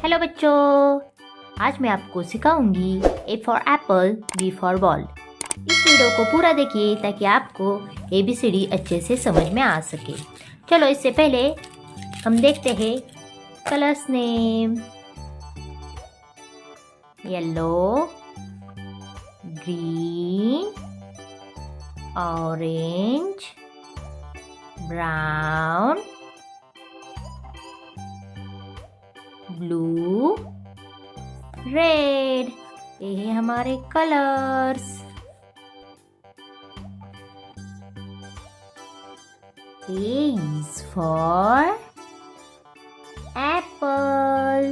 Hello बच्चों, आज मैं आपको सिखाऊंगी A for apple, B for ball. इस वीडियो को पूरा देखिए ताकि आपको ABCD अच्छे से समझ में आ सके। चलो इससे पहले हम देखते हैं colours name. Yellow, green, orange, brown, blue, red. ये है हमारे colours. A is for apple.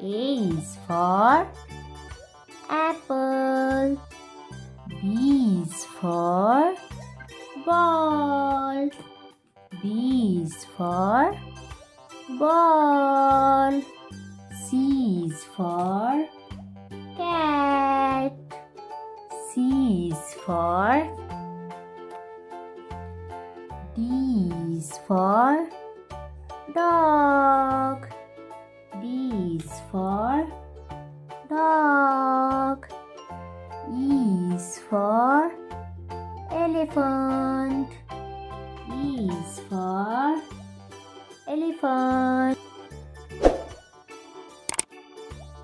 A is for apple. B is for ball. B is for ball. C is for cat. C is for D is for dog. D is for dog. E is for elephant. E is for elephant.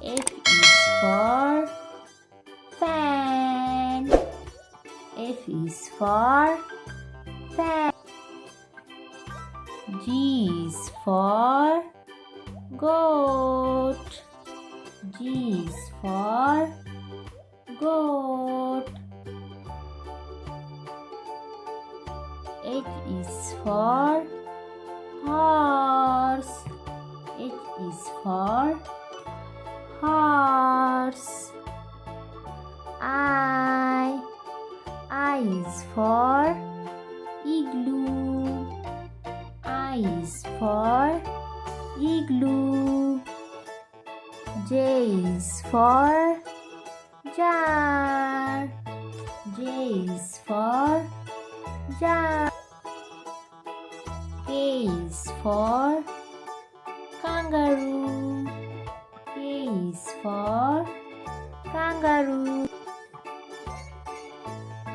F is for fan. F is for fan. G is for goat. G is for goat. H is for horse. H is for horse. I is for igloo. I is for igloo. J is for jar. J is for jar. K is for kangaroo. K is for kangaroo.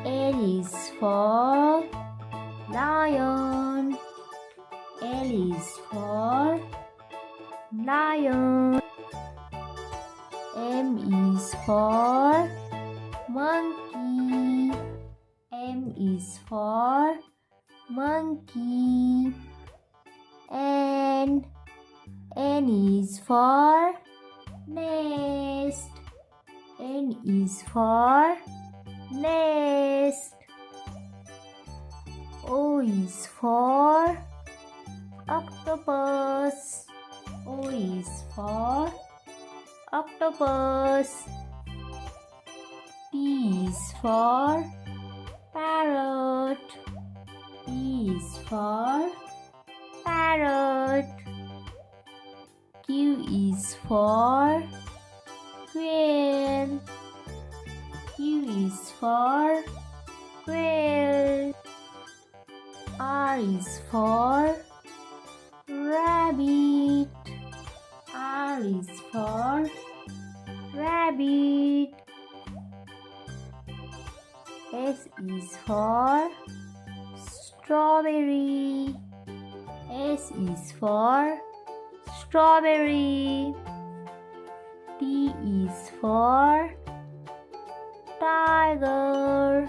L is for lion. L is for lion. M is for monkey. M is for monkey. N is for nest. N is for nest. O is for octopus. O is for octopus. P is for parrot. P is for parrot. Q is for quail. Q is for quail. R is for rabbit. R is for rabbit. S is for strawberry. S is for strawberry. T is for tiger.